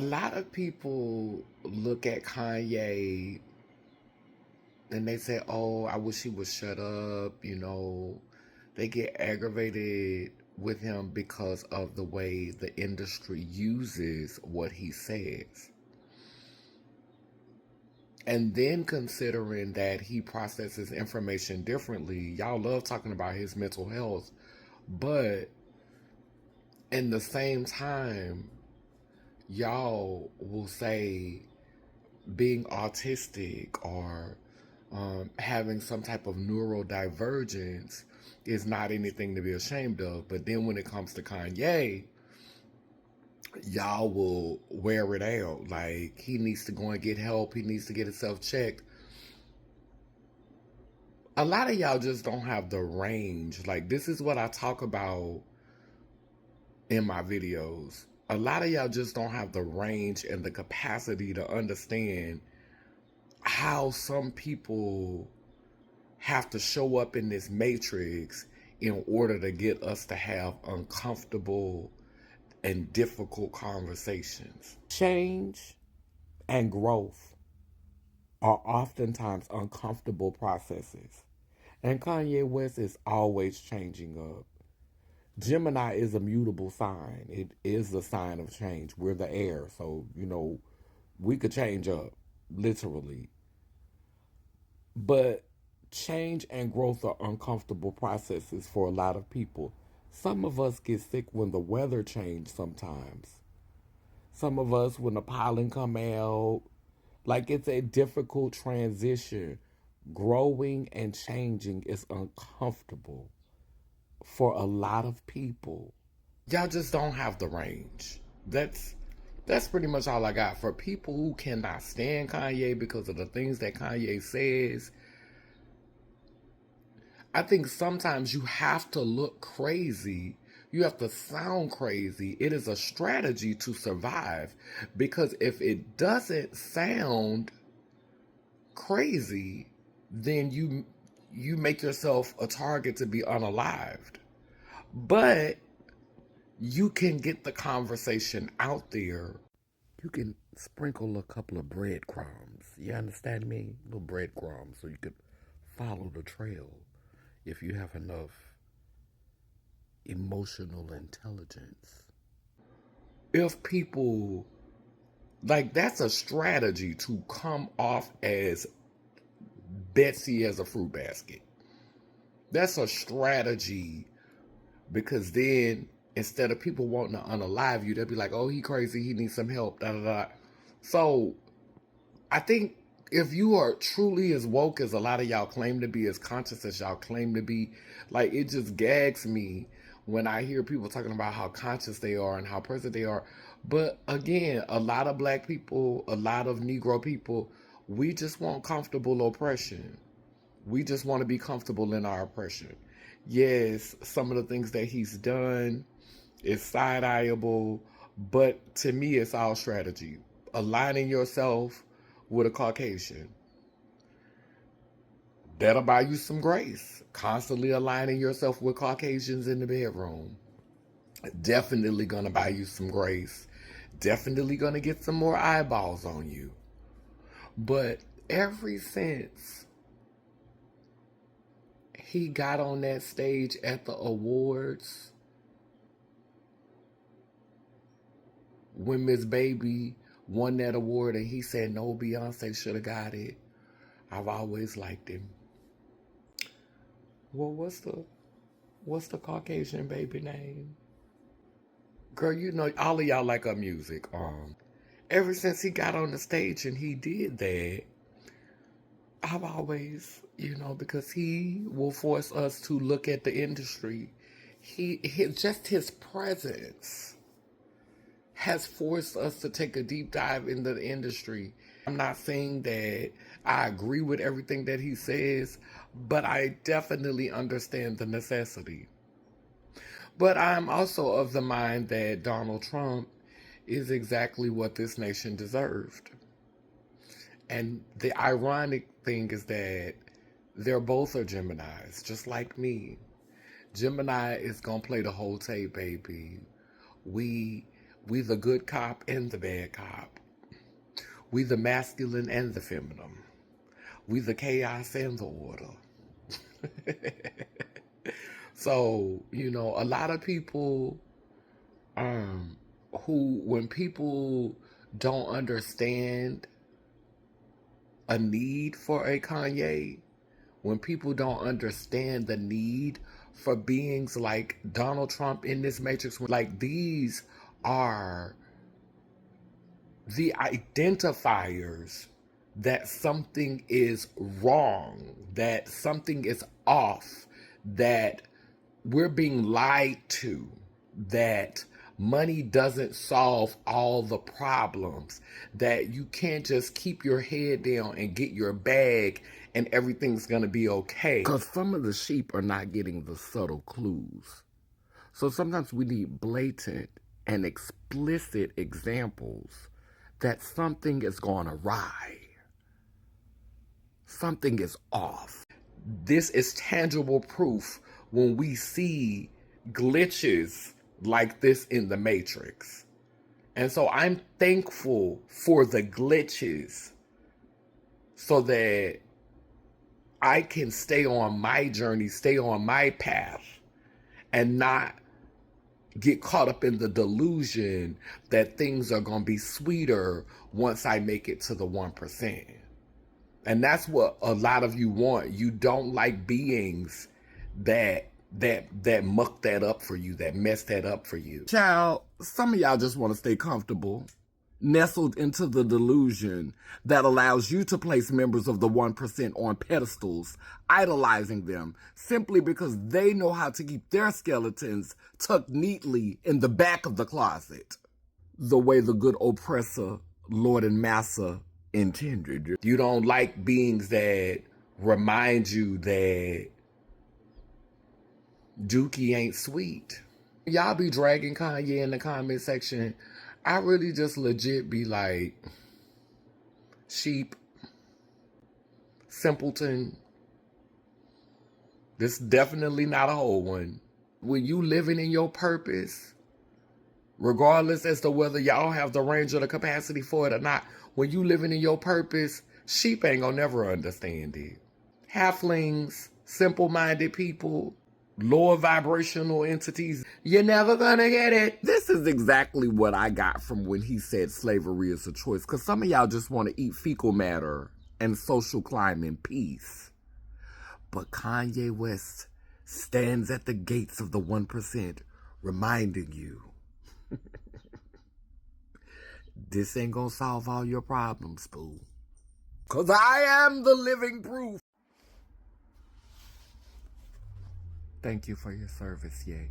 lot of people look at Kanye and they say, oh, I wish he would shut up. They get aggravated with him because of the way the industry uses what he says. And then considering that he processes information differently, y'all love talking about his mental health, but in the same time, y'all will say being autistic or having some type of neurodivergence is not anything to be ashamed of. But then when it comes to Kanye, y'all will wear it out. Like, he needs to go and get help. He needs to get himself checked. A lot of y'all just don't have the range. Like, this is what I talk about in my videos. A lot of y'all just don't have the range and the capacity to understand how some people have to show up in this matrix in order to get us to have uncomfortable and difficult conversations. Change and growth are oftentimes uncomfortable processes. And Kanye West is always changing up. Gemini is a mutable sign. It is the sign of change. We're the air. So, we could change up, literally. But change and growth are uncomfortable processes for a lot of people. Some of us get sick when the weather changes sometimes. Some of us when the pollen come out. Like, it's a difficult transition. Growing and changing is uncomfortable for a lot of people. Y'all just don't have the range. That's pretty much all I got. For people who cannot stand Kanye because of the things that Kanye says, I think sometimes you have to look crazy. You have to sound crazy. It is a strategy to survive, because if it doesn't sound crazy, then you make yourself a target to be unalived. But you can get the conversation out there. You can sprinkle a couple of breadcrumbs. You understand me? Little breadcrumbs, so you could follow the trail if you have enough emotional intelligence. If people, like, that's a strategy to come off as Betsy as a fruit basket. That's a strategy, because then instead of people wanting to unalive you, they'll be like, oh, he crazy, he needs some help, da da da. So I think if you are truly as woke as a lot of y'all claim to be, as conscious as y'all claim to be, like, it just gags me when I hear people talking about how conscious they are and how present they are. But again, a lot of black people, a lot of Negro people, we just want comfortable oppression. We just want to be comfortable in our oppression. Yes, some of the things that he's done is side-eyeable, but to me, it's all strategy. Aligning yourself with a Caucasian, that'll buy you some grace. Constantly aligning yourself with Caucasians in the bedroom, definitely gonna buy you some grace. Definitely gonna get some more eyeballs on you. But ever since he got on that stage at the awards, when Miss Baby won that award and he said no, Beyonce should have got it, I've always liked him. Well, what's the Caucasian baby name? Girl, all of y'all like her music. Ever since he got on the stage and he did that, I've always, because he will force us to look at the industry. Just his presence has forced us to take a deep dive into the industry. I'm not saying that I agree with everything that he says, but I definitely understand the necessity. But I'm also of the mind that Donald Trump is exactly what this nation deserved. And the ironic thing is that they're both are Geminis, just like me. Gemini is gonna play the whole tape, baby. We We the good cop and the bad cop. We the masculine and the feminine. We the chaos and the order. So, a lot of people who, when people don't understand a need for a Kanye, when people don't understand the need for beings like Donald Trump in this matrix, like these are the identifiers that something is wrong, that something is off, that we're being lied to, that money doesn't solve all the problems, that you can't just keep your head down and get your bag and everything's going to be okay. Because some of the sheep are not getting the subtle clues. So sometimes we need blatant and explicit examples that something is gone awry. Something is off. This is tangible proof when we see glitches like this in the Matrix. And so I'm thankful for the glitches so that I can stay on my journey, stay on my path, and not get caught up in the delusion that things are going to be sweeter once I make it to the 1%. And that's what a lot of you want. You don't like beings that muck that up for you, that mess that up for you. Child, some of y'all just want to stay comfortable, nestled into the delusion that allows you to place members of the 1% on pedestals, idolizing them simply because they know how to keep their skeletons tucked neatly in the back of the closet, the way the good oppressor, Lord and Master, intended. You don't like beings that remind you that Dookie ain't sweet. Y'all be dragging Kanye in the comment section. I really just legit be like, sheep, simpleton. This definitely not a whole one. When you living in your purpose, regardless as to whether y'all have the range or the capacity for it or not, when you living in your purpose, sheep ain't gonna never understand it. Halflings, simple-minded people, lower vibrational entities, you're never gonna get it. This is exactly what I got from when he said slavery is a choice, because some of y'all just want to eat fecal matter and social climb in peace. But Kanye West stands at the gates of the 1%, reminding you, this ain't gonna solve all your problems, boo. Because I am the living proof. Thank you for your service, Ye.